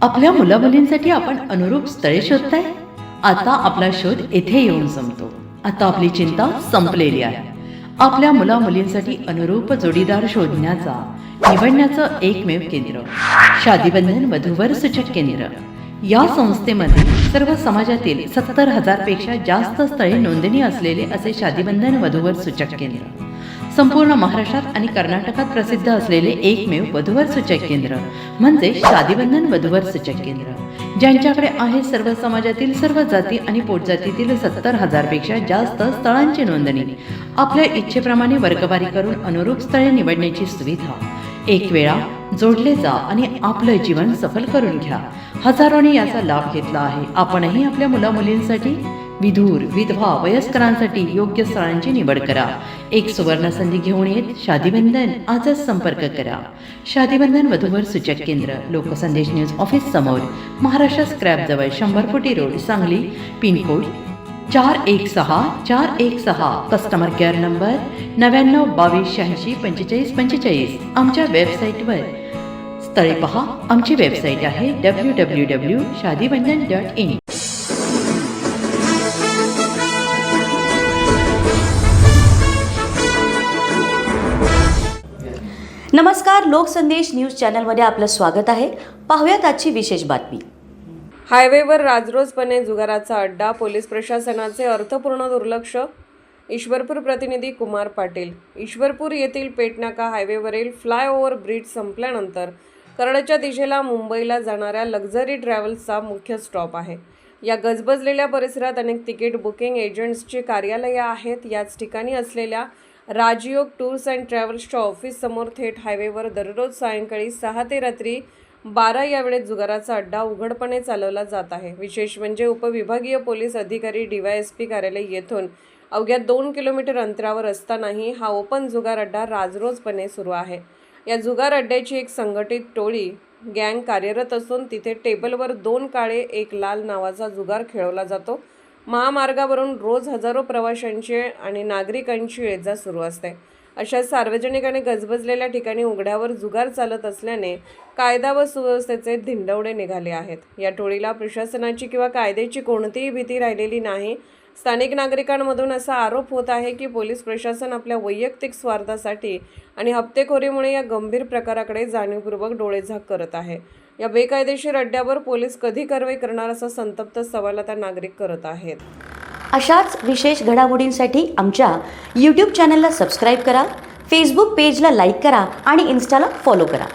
आपल्या मुलामुलींसाठी आपण अनुरूप स्थळे शोधताय? आता आपला शोध येथे येऊन संपतो. आता आपली चिंता संपलेली आहे. आपल्या मुलामुलींसाठी अनुरूप जोडीदार शोधण्याचा निवडण्याचं एकमेव केंद्र शादीबंधन वधूवर सूचक केंद्र. या संस्थेमध्ये सर्व समाजातील 70,000 पेक्षा जास्त स्थळे नोंदणी असलेले असे शादीबंधन वधूवर सूचक केंद्र. संपूर्ण महाराष्ट्रात आणि कर्नाटकात प्रसिद्ध असलेले एकमेव वधूवर सूचक केंद्र म्हणजे शादीबंधन वधूवर सूचक केंद्र, ज्यांच्याकडे आहे सर्व समाजातील सर्व जाती आणि पोटजातीतील 70,000 पेक्षा जास्त स्थळांची नोंदणी. आपल्या इच्छेप्रमाणे वर्गवारी करून अनुरूप स्थळे निवडण्याची सुविधा. एक वेळा जोडले जा आणि आपलं जीवन सफल करून घ्या. हजारोंनी याचा लाभ घेतला आहे. आपणही आपल्या मुलामुलींसाठी, विधूर, विधवा, वयस्करांसाठी योग्य स्थळांची निवड करा. एक सुवर्ण संधी घेऊन येत शादीबंधन. आजच संपर्क करा. शादीबंधन वधूवर सूचक केंद्र, लोकसंदेश न्यूज ऑफिस समोर, महाराष्ट्र स्क्रॅप जवळ, 100 फुटी road, Sangli. Pin code 416-416. Customer care number 99-22-86-45-45. आमच्या वेबसाईटवर स्थळे पहा. आमची वेबसाईट आहे www.shadibandhan.in. नमस्कार, लोकसंदेश न्यूज चॅनलमध्ये आपलं स्वागत आहे. पाहूयात आजची विशेष बातमी. हायवेवर राजरोसपणे जुगाराचा अड्डा, पोलीस प्रशासनाचे अर्थपूर्ण दुर्लक्ष. ईश्वरपूर प्रतिनिधी कुमार पाटील. ईश्वरपूर येथील पेटनाका हायवेवरील फ्लायओव्हर ब्रिज संपल्यानंतर करडच्या दिशेला मुंबईला जाणाऱ्या लक्झरी ट्रॅव्हल्सचा मुख्य स्टॉप आहे. या गजबजलेल्या परिसरात अनेक तिकीट बुकिंग एजंट्सची कार्यालये आहेत. याच ठिकाणी असलेल्या राजयोग टूर्स अँड ट्रॅव्हल्सच्या ऑफिससमोर थेट हायवेवर दररोज सायंकाळी 6 ते रात्री 12 या वेळेत जुगाराचा अड्डा उघडपणे चालवला जात आहे. विशेष म्हणजे उपविभागीय पोलीस अधिकारी DYSP कार्यालय येथून अवघ्या 2 किलोमीटर अंतरावर असतानाही हा ओपन जुगार अड्डा राजरोसपणे सुरू आहे. या जुगार अड्ड्याची एक संघटित टोळी गँग कार्यरत असून तिथे टेबलवर 2 काळे 1 लाल नावाचा जुगार खेळवला जातो. महामार्गावरून रोज हजारो प्रवाशांची आणि नागरिकांची ये-जा सुरू असते. अशा सार्वजनिक आणि गजबजलेल्या ठिकाणी उघड्यावर जुगार चालत असल्याने कायदा व सुव्यवस्थेचे धिंडवडे निघाले आहेत. या टोळीला प्रशासनाची किंवा कायद्याची कोणतीही भीती राहिलेली नाही. स्थानिक नागरिकांमधून असा आरोप होत आहे की पोलीस प्रशासन आपल्या वैयक्तिक स्वार्थासाठी आणि हप्तेखोरीमुळे या गंभीर प्रकाराकडे जाणीवपूर्वक डोळेझाक करत आहे. या बेकायदेशीर अड्ड्यावर पोलीस कधी कारवाई करणार असा संतप्त सवाल आता नागरिक करत आहेत. अशाच विशेष घडामोडींसाठी आमच्या YouTube चॅनलला सबस्क्राईब करा, फेसबुक पेजला लाईक करा आणि इन्स्टाला फॉलो करा.